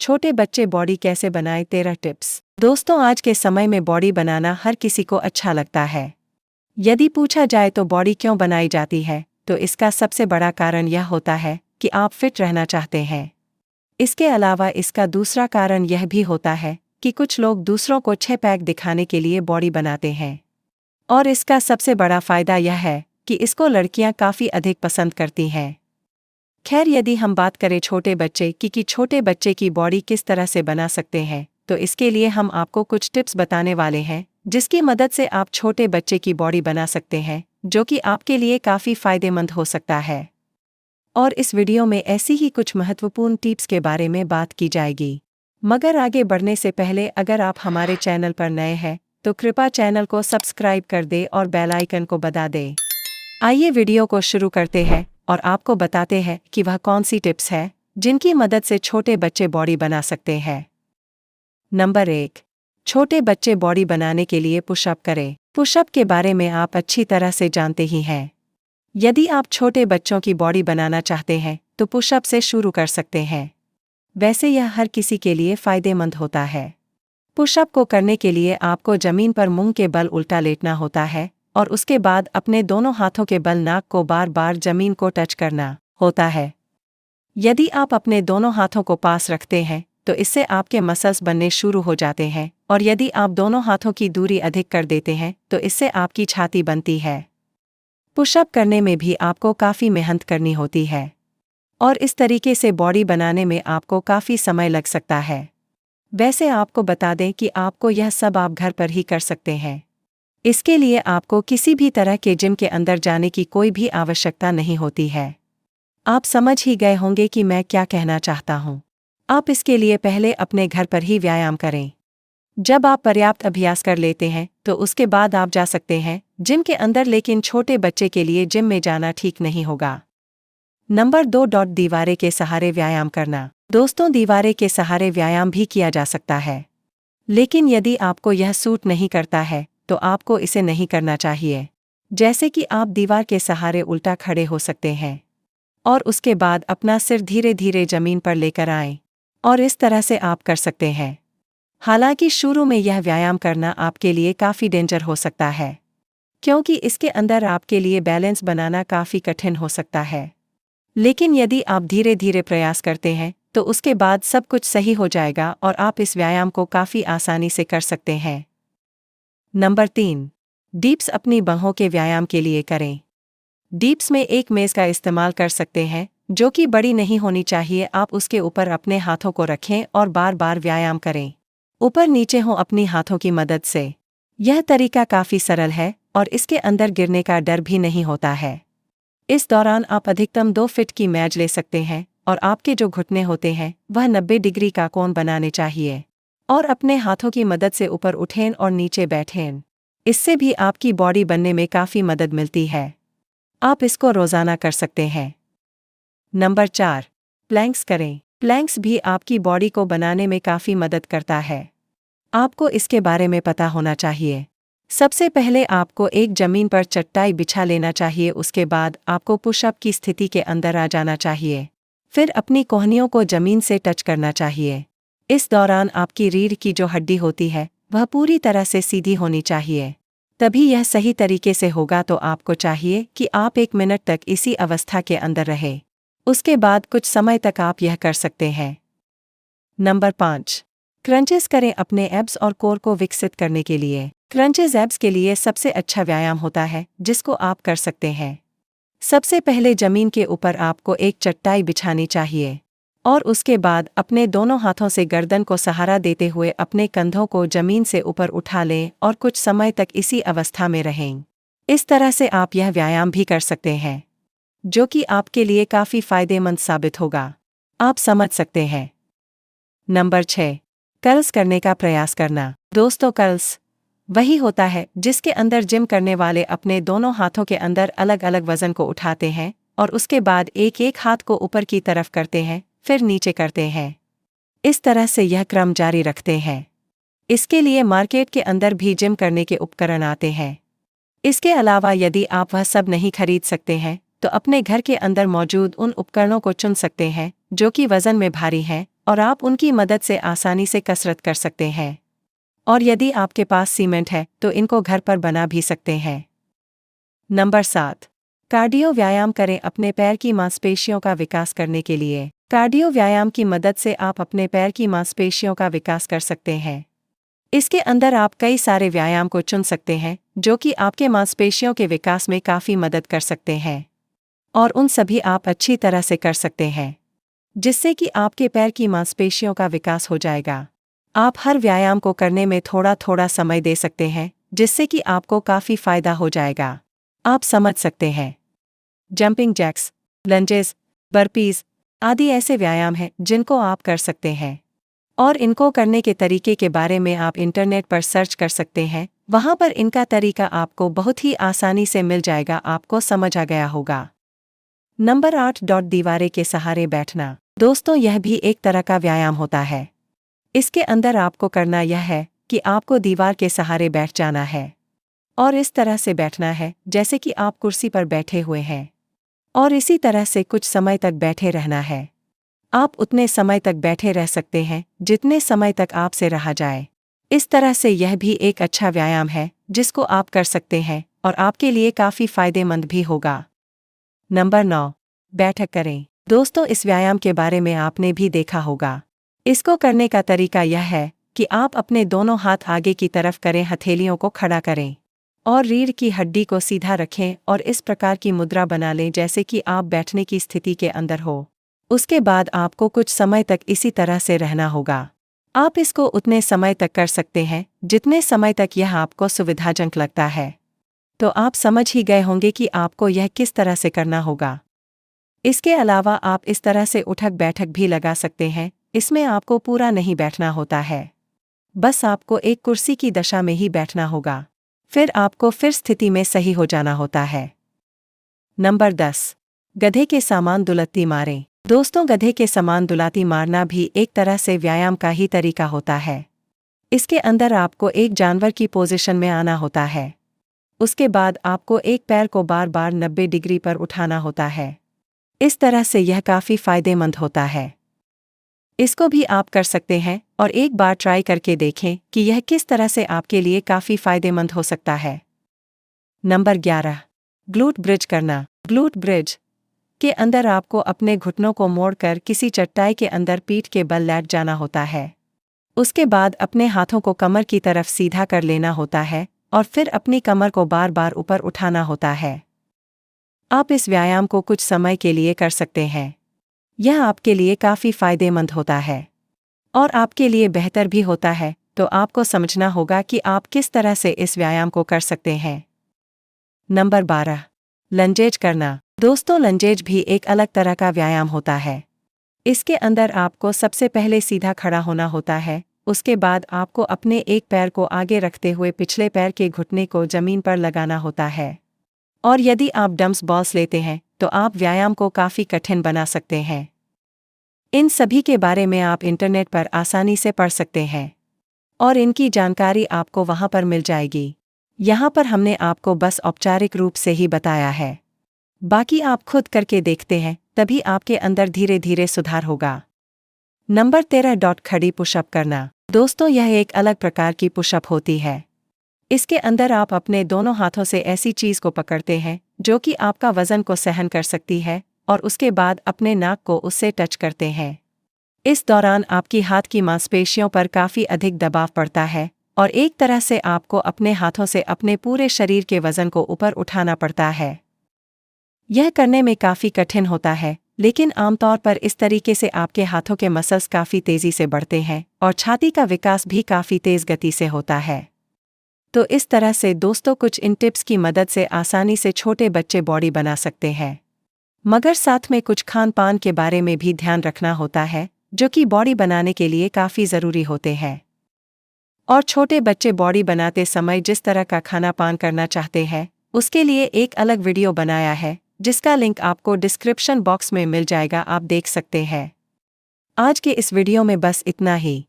छोटे बच्चे बॉडी कैसे बनाए 13 टिप्स। दोस्तों, आज के समय में बॉडी बनाना हर किसी को अच्छा लगता है। यदि पूछा जाए तो बॉडी क्यों बनाई जाती है, तो इसका सबसे बड़ा कारण यह होता है कि आप फिट रहना चाहते हैं। इसके अलावा इसका दूसरा कारण यह भी होता है कि कुछ लोग दूसरों को 6 पैक दिखाने के लिए बॉडी बनाते हैं। और इसका सबसे बड़ा फायदा यह है कि इसको लड़कियां काफ़ी अधिक पसंद करती हैं। खैर, यदि हम बात करें छोटे बच्चे की छोटे बच्चे की बॉडी किस तरह से बना सकते हैं, तो इसके लिए हम आपको कुछ टिप्स बताने वाले हैं जिसकी मदद से आप छोटे बच्चे की बॉडी बना सकते हैं, जो कि आपके लिए काफ़ी फायदेमंद हो सकता है। और इस वीडियो में ऐसी ही कुछ महत्वपूर्ण टिप्स के बारे में बात की जाएगी। मगर आगे बढ़ने से पहले अगर आप हमारे चैनल पर नए हैं तो कृपया चैनल को सब्सक्राइब कर दें और बेल आइकन को बजा दें। आइए वीडियो को शुरू करते हैं और आपको बताते हैं कि वह कौन सी टिप्स है जिनकी मदद से छोटे बच्चे बॉडी बना सकते हैं। नंबर 1, छोटे बच्चे बॉडी बनाने के लिए पुशअप करें। पुशअप के बारे में आप अच्छी तरह से जानते ही हैं। यदि आप छोटे बच्चों की बॉडी बनाना चाहते हैं तो पुशअप से शुरू कर सकते हैं। वैसे यह हर किसी के लिए फायदेमंद होता है। पुशअप को करने के लिए आपको जमीन पर मुंह के बल उल्टा लेटना होता है और उसके बाद अपने दोनों हाथों के बल नाक को बार बार जमीन को टच करना होता है। यदि आप अपने दोनों हाथों को पास रखते हैं तो इससे आपके मसल्स बनने शुरू हो जाते हैं, और यदि आप दोनों हाथों की दूरी अधिक कर देते हैं तो इससे आपकी छाती बनती है। पुशअप करने में भी आपको काफ़ी मेहनत करनी होती है और इस तरीके से बॉडी बनाने में आपको काफ़ी समय लग सकता है। वैसे आपको बता दें कि आपको यह सब आप घर पर ही कर सकते हैं। इसके लिए आपको किसी भी तरह के जिम के अंदर जाने की कोई भी आवश्यकता नहीं होती है। आप समझ ही गए होंगे कि मैं क्या कहना चाहता हूँ। आप इसके लिए पहले अपने घर पर ही व्यायाम करें। जब आप पर्याप्त अभ्यास कर लेते हैं तो उसके बाद आप जा सकते हैं जिम के अंदर, लेकिन छोटे बच्चे के लिए जिम में जाना ठीक नहीं होगा। नंबर 2, दीवारें के सहारे व्यायाम करना। दोस्तों, दीवारें के सहारे व्यायाम भी किया जा सकता है, लेकिन यदि आपको यह सूट नहीं करता है तो आपको इसे नहीं करना चाहिए। जैसे कि आप दीवार के सहारे उल्टा खड़े हो सकते हैं और उसके बाद अपना सिर धीरे धीरे जमीन पर लेकर आएं, और इस तरह से आप कर सकते हैं। हालांकि शुरू में यह व्यायाम करना आपके लिए काफ़ी डेंजर हो सकता है, क्योंकि इसके अंदर आपके लिए बैलेंस बनाना काफ़ी कठिन हो सकता है। लेकिन यदि आप धीरे धीरे प्रयास करते हैं तो उसके बाद सब कुछ सही हो जाएगा और आप इस व्यायाम को काफ़ी आसानी से कर सकते हैं। नंबर 3, डिप्स अपनी बाहों के व्यायाम के लिए करें। डिप्स में एक मेज़ का इस्तेमाल कर सकते हैं जो कि बड़ी नहीं होनी चाहिए। आप उसके ऊपर अपने हाथों को रखें और बार बार व्यायाम करें, ऊपर नीचे हों अपनी हाथों की मदद से। यह तरीका काफ़ी सरल है और इसके अंदर गिरने का डर भी नहीं होता है। इस दौरान आप अधिकतम 2 फीट की मैज ले सकते हैं और आपके जो घुटने होते हैं वह 90 डिग्री का कोण बनाने चाहिए, और अपने हाथों की मदद से ऊपर उठें और नीचे बैठें। इससे भी आपकी बॉडी बनने में काफ़ी मदद मिलती है। आप इसको रोज़ाना कर सकते हैं। नंबर 4, प्लैंक्स करें। प्लैंक्स भी आपकी बॉडी को बनाने में काफ़ी मदद करता है। आपको इसके बारे में पता होना चाहिए। सबसे पहले आपको एक जमीन पर चटाई बिछा लेना चाहिए। उसके बाद आपको पुशअप की स्थिति के अंदर आ जाना चाहिए। फिर अपनी कोहनियों को जमीन से टच करना चाहिए। इस दौरान आपकी रीढ़ की जो हड्डी होती है वह पूरी तरह से सीधी होनी चाहिए, तभी यह सही तरीके से होगा। तो आपको चाहिए कि आप 1 मिनट तक इसी अवस्था के अंदर रहें। उसके बाद कुछ समय तक आप यह कर सकते हैं। नंबर 5, क्रंचेस करें अपने एब्स और कोर को विकसित करने के लिए। क्रंचेस एब्स के लिए सबसे अच्छा व्यायाम होता है जिसको आप कर सकते हैं। सबसे पहले जमीन के ऊपर आपको एक चटाई बिछानी चाहिए और उसके बाद अपने दोनों हाथों से गर्दन को सहारा देते हुए अपने कंधों को जमीन से ऊपर उठा लें और कुछ समय तक इसी अवस्था में रहें। इस तरह से आप यह व्यायाम भी कर सकते हैं, जो कि आपके लिए काफ़ी फायदेमंद साबित होगा। आप समझ सकते हैं। नंबर 6, कर्ल्स करने का प्रयास करना। दोस्तों, कर्ल्स वही होता है जिसके अंदर जिम करने वाले अपने दोनों हाथों के अंदर अलग अलग वजन को उठाते हैं और उसके बाद एक एक हाथ को ऊपर की तरफ करते हैं, फिर नीचे करते हैं। इस तरह से यह क्रम जारी रखते हैं। इसके लिए मार्केट के अंदर भी जिम करने के उपकरण आते हैं। इसके अलावा यदि आप वह सब नहीं खरीद सकते हैं तो अपने घर के अंदर मौजूद उन उपकरणों को चुन सकते हैं जो कि वजन में भारी हैं और आप उनकी मदद से आसानी से कसरत कर सकते हैं। और यदि आपके पास सीमेंट है तो इनको घर पर बना भी सकते हैं। नंबर 7। कार्डियो व्यायाम करें अपने पैर की मांसपेशियों का विकास करने के लिए। कार्डियो व्यायाम की मदद से आप अपने पैर की मांसपेशियों का विकास कर सकते हैं। इसके अंदर आप कई सारे व्यायाम को चुन सकते हैं जो कि आपके मांसपेशियों के विकास में काफ़ी मदद कर सकते हैं। और उन सभी आप अच्छी तरह से कर सकते हैं, जिससे कि आपके पैर की मांसपेशियों का विकास हो जाएगा। आप हर व्यायाम को करने में थोड़ा थोड़ा समय दे सकते हैं, जिससे कि आपको काफ़ी फायदा हो जाएगा। आप समझ सकते हैं। जंपिंग जैक्स, लंजेस, बर्पीज आदि ऐसे व्यायाम हैं जिनको आप कर सकते हैं। और इनको करने के तरीके के बारे में आप इंटरनेट पर सर्च कर सकते हैं। वहां पर इनका तरीका आपको बहुत ही आसानी से मिल जाएगा, आपको समझ आ गया होगा। नंबर 8। दीवारें के सहारे बैठना। दोस्तों, यह भी एक तरह का व्यायाम होता है। इसके अंदर आपको करना यह है कि आपको दीवार के सहारे बैठ जाना है और इस तरह से बैठना है जैसे कि आप कुर्सी पर बैठे हुए हैं, और इसी तरह से कुछ समय तक बैठे रहना है। आप उतने समय तक बैठे रह सकते हैं जितने समय तक आपसे रहा जाए। इस तरह से यह भी एक अच्छा व्यायाम है जिसको आप कर सकते हैं और आपके लिए काफ़ी फायदेमंद भी होगा। नंबर 9। बैठक करें। दोस्तों, इस व्यायाम के बारे में आपने भी देखा होगा। इसको करने का तरीका यह है कि आप अपने दोनों हाथ आगे की तरफ करें, हथेलियों को खड़ा करें और रीढ़ की हड्डी को सीधा रखें और इस प्रकार की मुद्रा बना लें जैसे कि आप बैठने की स्थिति के अंदर हो। उसके बाद आपको कुछ समय तक इसी तरह से रहना होगा। आप इसको उतने समय तक कर सकते हैं जितने समय तक यह आपको सुविधाजनक लगता है। तो आप समझ ही गए होंगे कि आपको यह किस तरह से करना होगा। इसके अलावा आप इस तरह से उठक बैठक भी लगा सकते हैं। इसमें आपको पूरा नहीं बैठना होता है, बस आपको एक कुर्सी की दशा में ही बैठना होगा। फिर आपको फिर स्थिति में सही हो जाना होता है। नंबर 10। गधे के समान दुलत्ती मारें। दोस्तों, गधे के समान दुलाती मारना भी एक तरह से व्यायाम का ही तरीका होता है। इसके अंदर आपको एक जानवर की पोजीशन में आना होता है। उसके बाद आपको एक पैर को बार बार 90 डिग्री पर उठाना होता है। इस तरह से यह काफ़ी फायदेमंद होता है। इसको भी आप कर सकते हैं और एक बार ट्राई करके देखें कि यह किस तरह से आपके लिए काफ़ी फायदेमंद हो सकता है। नंबर 11। ग्लूट ब्रिज करना। ग्लूट ब्रिज के अंदर आपको अपने घुटनों को मोड़कर किसी चटाई के अंदर पीठ के बल लेट जाना होता है। उसके बाद अपने हाथों को कमर की तरफ सीधा कर लेना होता है और फिर अपनी कमर को बार बार ऊपर उठाना होता है। आप इस व्यायाम को कुछ समय के लिए कर सकते हैं। यह आपके लिए काफ़ी फायदेमंद होता है और आपके लिए बेहतर भी होता है। तो आपको समझना होगा कि आप किस तरह से इस व्यायाम को कर सकते हैं। नंबर 12। लंजेज करना। दोस्तों, लंजेज भी एक अलग तरह का व्यायाम होता है। इसके अंदर आपको सबसे पहले सीधा खड़ा होना होता है। उसके बाद आपको अपने एक पैर को आगे रखते हुए पिछले पैर के घुटने को जमीन पर लगाना होता है। और यदि आप डम्स बॉल्स लेते हैं तो आप व्यायाम को काफ़ी कठिन बना सकते हैं। इन सभी के बारे में आप इंटरनेट पर आसानी से पढ़ सकते हैं और इनकी जानकारी आपको वहां पर मिल जाएगी। यहाँ पर हमने आपको बस औपचारिक रूप से ही बताया है, बाकी आप खुद करके देखते हैं, तभी आपके अंदर धीरे धीरे सुधार होगा। नंबर 13। खड़ी पुशअप करना। दोस्तों, यह एक अलग प्रकार की पुशअप होती है। इसके अंदर आप अपने दोनों हाथों से ऐसी चीज को पकड़ते हैं जो कि आपका वजन को सहन कर सकती है और उसके बाद अपने नाक को उससे टच करते हैं। इस दौरान आपकी हाथ की मांसपेशियों पर काफ़ी अधिक दबाव पड़ता है और एक तरह से आपको अपने हाथों से अपने पूरे शरीर के वजन को ऊपर उठाना पड़ता है। यह करने में काफ़ी कठिन होता है, लेकिन आमतौर पर इस तरीके से आपके हाथों के मसल्स काफ़ी तेज़ी से बढ़ते हैं और छाती का विकास भी काफ़ी तेज़ गति से होता है। तो इस तरह से दोस्तों, कुछ इन टिप्स की मदद से आसानी से छोटे बच्चे बॉडी बना सकते हैं, मगर साथ में कुछ खान पान के बारे में भी ध्यान रखना होता है जो कि बॉडी बनाने के लिए काफ़ी ज़रूरी होते हैं। और छोटे बच्चे बॉडी बनाते समय जिस तरह का खाना पान करना चाहते हैं उसके लिए एक अलग वीडियो बनाया है जिसका लिंक आपको डिस्क्रिप्शन बॉक्स में मिल जाएगा, आप देख सकते हैं। आज के इस वीडियो में बस इतना ही।